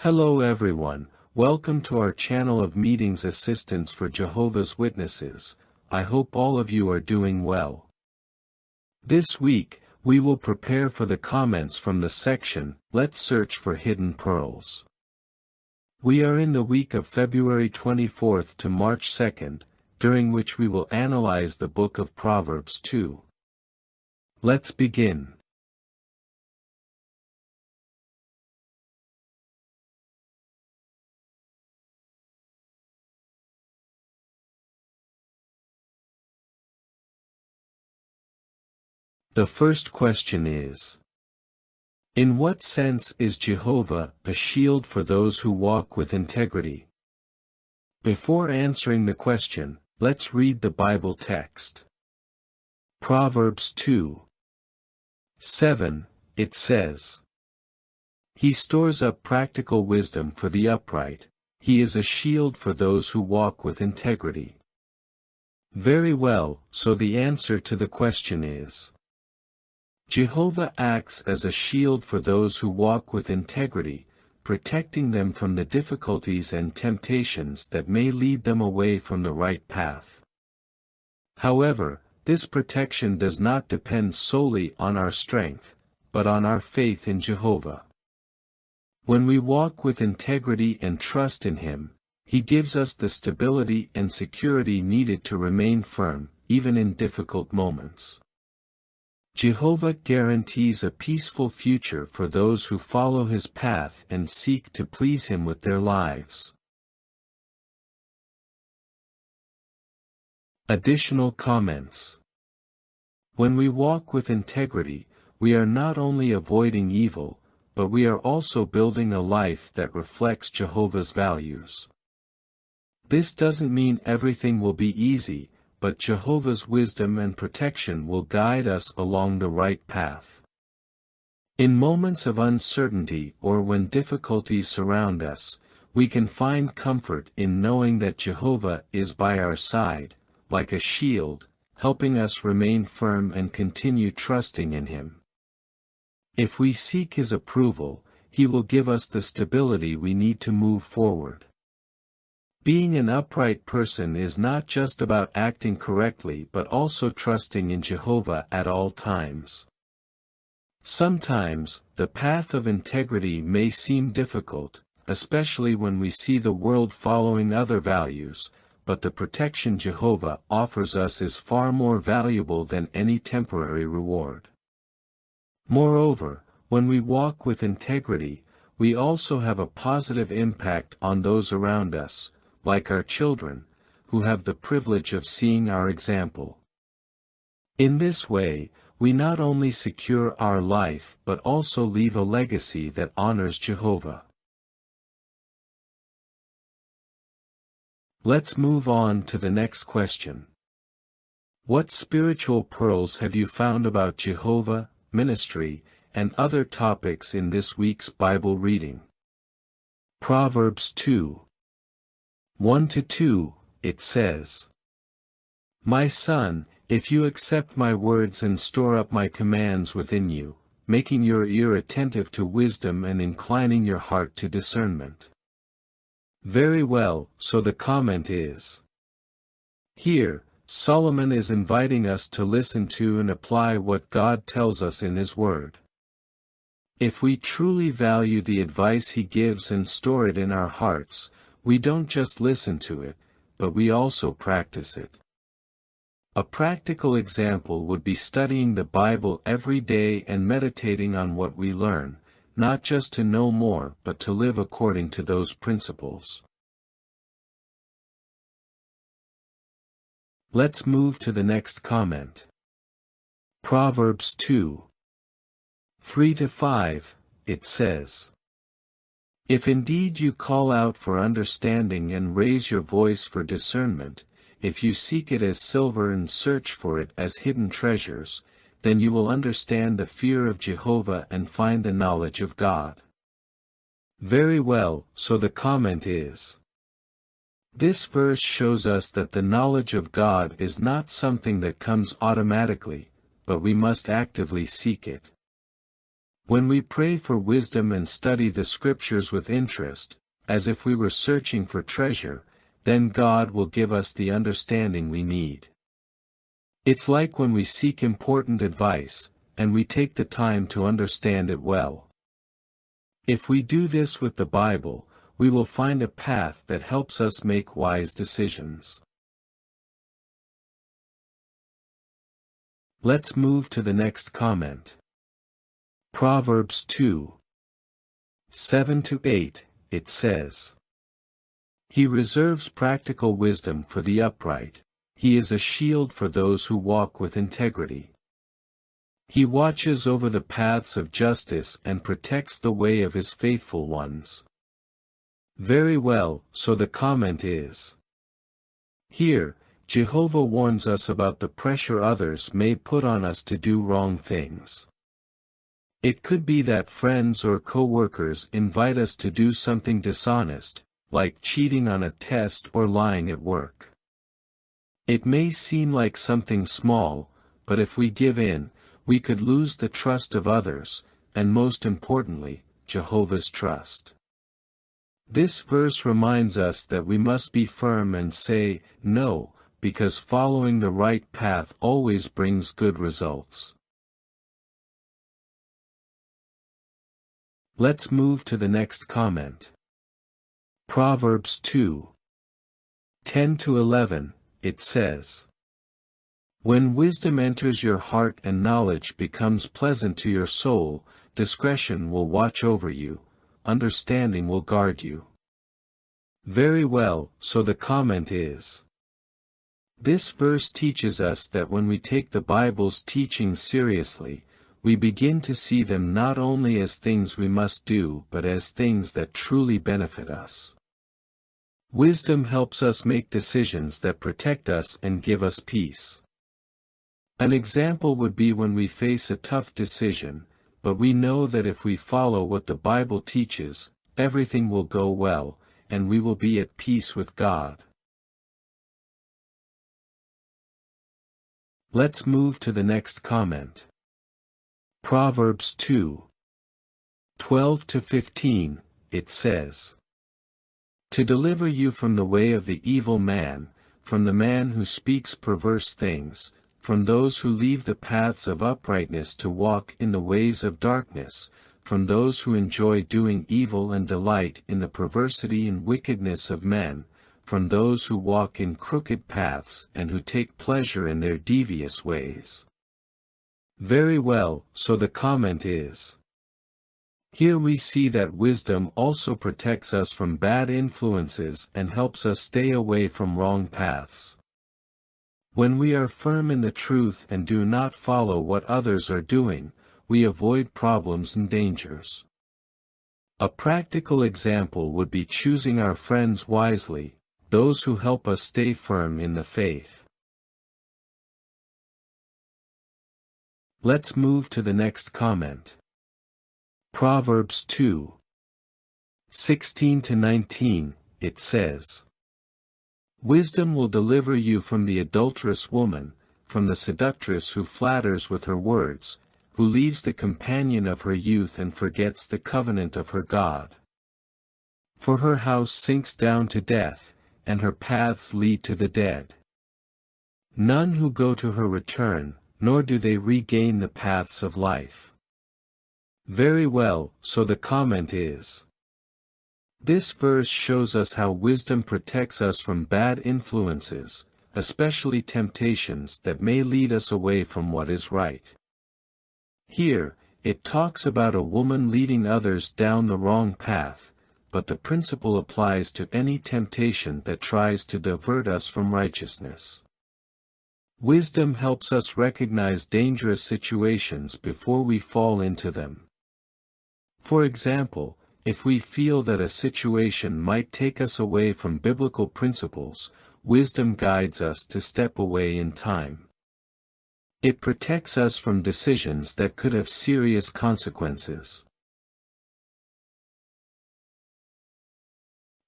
Hello everyone, welcome to our channel of meetings assistance for Jehovah's Witnesses. I hope all of you are doing well. This week, we will prepare for the comments from the section, Let's Search for Hidden Pearls. We are in the week of February 24th to March 2nd, during which we will analyze the book of Proverbs 2. Let's begin. The first question is: in what sense is Jehovah a shield for those who walk with integrity? Before answering the question, let's read the Bible text. Proverbs 2:7, it says, "He stores up practical wisdom for the upright, he is a shield for those who walk with integrity." Very well, so the answer to the question is: Jehovah acts as a shield for those who walk with integrity, protecting them from the difficulties and temptations that may lead them away from the right path. However, this protection does not depend solely on our strength, but on our faith in Jehovah. When we walk with integrity and trust in Him, He gives us the stability and security needed to remain firm, even in difficult moments. Jehovah guarantees a peaceful future for those who follow His path and seek to please Him with their lives. Additional comments. When we walk with integrity, we are not only avoiding evil, but we are also building a life that reflects Jehovah's values. This doesn't mean everything will be easy, but Jehovah's wisdom and protection will guide us along the right path. In moments of uncertainty or when difficulties surround us, we can find comfort in knowing that Jehovah is by our side, like a shield, helping us remain firm and continue trusting in Him. If we seek His approval, He will give us the stability we need to move forward. Being an upright person is not just about acting correctly but also trusting in Jehovah at all times. Sometimes, the path of integrity may seem difficult, especially when we see the world following other values, but the protection Jehovah offers us is far more valuable than any temporary reward. Moreover, when we walk with integrity, we also have a positive impact on those around us, like our children, who have the privilege of seeing our example. In this way, we not only secure our life but also leave a legacy that honors Jehovah. Let's move on to the next question. What spiritual pearls have you found about Jehovah, ministry, and other topics in this week's Bible reading? Proverbs 2:1-2, it says, "My son, if you accept my words and store up my commands within you, making your ear attentive to wisdom and inclining your heart to discernment." Very well, so the comment is: here, Solomon is inviting us to listen to and apply what God tells us in His Word. If we truly value the advice He gives and store it in our hearts, we don't just listen to it, but we also practice it. A practical example would be studying the Bible every day and meditating on what we learn, not just to know more but to live according to those principles. Let's move to the next comment. Proverbs 2:3-5, it says, "If indeed you call out for understanding and raise your voice for discernment, if you seek it as silver and search for it as hidden treasures, then you will understand the fear of Jehovah and find the knowledge of God." Very well, so the comment is: this verse shows us that the knowledge of God is not something that comes automatically, but we must actively seek it. When we pray for wisdom and study the scriptures with interest, as if we were searching for treasure, then God will give us the understanding we need. It's like when we seek important advice, and we take the time to understand it well. If we do this with the Bible, we will find a path that helps us make wise decisions. Let's move to the next comment. Proverbs 2:7-8, it says, "He reserves practical wisdom for the upright, he is a shield for those who walk with integrity. He watches over the paths of justice and protects the way of his faithful ones." Very well, so the comment is. Here, Jehovah warns us about the pressure others may put on us to do wrong things. It could be that friends or co-workers invite us to do something dishonest, like cheating on a test or lying at work. It may seem like something small, but if we give in, we could lose the trust of others, and most importantly, Jehovah's trust. This verse reminds us that we must be firm and say, no, because following the right path always brings good results. Let's move to the next comment. Proverbs 2:10-11, it says, "When wisdom enters your heart and knowledge becomes pleasant to your soul, discretion will watch over you, understanding will guard you." Very well, so the comment is. This verse teaches us that when we take the Bible's teachings seriously, we begin to see them not only as things we must do but as things that truly benefit us. Wisdom helps us make decisions that protect us and give us peace. An example would be when we face a tough decision, but we know that if we follow what the Bible teaches, everything will go well, and we will be at peace with God. Let's move to the next comment. Proverbs 2:12-15, it says, "To deliver you from the way of the evil man, from the man who speaks perverse things, from those who leave the paths of uprightness to walk in the ways of darkness, from those who enjoy doing evil and delight in the perversity and wickedness of men, from those who walk in crooked paths and who take pleasure in their devious ways." Very well, so the comment is. Here we see that wisdom also protects us from bad influences and helps us stay away from wrong paths. When we are firm in the truth and do not follow what others are doing, we avoid problems and dangers. A practical example would be choosing our friends wisely, those who help us stay firm in the faith. Let's move to the next comment. Proverbs 2:16-19, it says, "Wisdom will deliver you from the adulterous woman, from the seductress who flatters with her words, who leaves the companion of her youth and forgets the covenant of her God. For her house sinks down to death, and her paths lead to the dead. None who go to her return, nor do they regain the paths of life." Very well, so the comment is. This verse shows us how wisdom protects us from bad influences, especially temptations that may lead us away from what is right. Here, it talks about a woman leading others down the wrong path, but the principle applies to any temptation that tries to divert us from righteousness. Wisdom helps us recognize dangerous situations before we fall into them. For example, if we feel that a situation might take us away from biblical principles, wisdom guides us to step away in time. It protects us from decisions that could have serious consequences.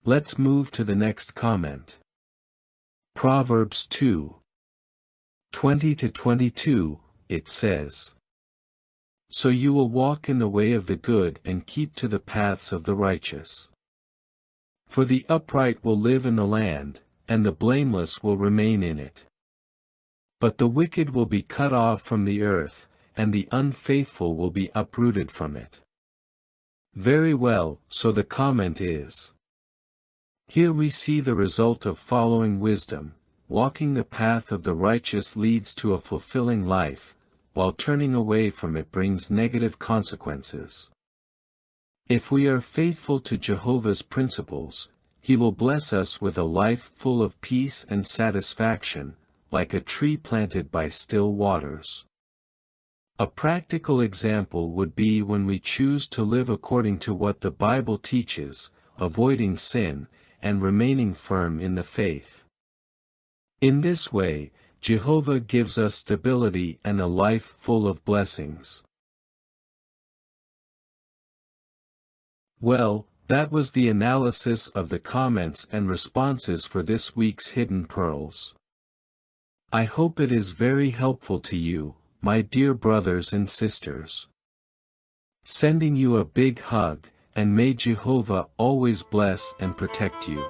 Let's move to the next comment. Proverbs 2:20-22, it says, So you will walk in the way of the good and keep to the paths of the righteous. For the upright will live in the land, and the blameless will remain in it. But the wicked will be cut off from the earth, and the unfaithful will be uprooted from it. Very well, so the comment is. Here we see the result of following wisdom. Walking the path of the righteous leads to a fulfilling life, while turning away from it brings negative consequences. If we are faithful to Jehovah's principles, He will bless us with a life full of peace and satisfaction, like a tree planted by still waters. A practical example would be when we choose to live according to what the Bible teaches, avoiding sin, and remaining firm in the faith. In this way, Jehovah gives us stability and a life full of blessings. Well, that was the analysis of the comments and responses for this week's Hidden Pearls. I hope it is very helpful to you, my dear brothers and sisters. Sending you a big hug, and may Jehovah always bless and protect you.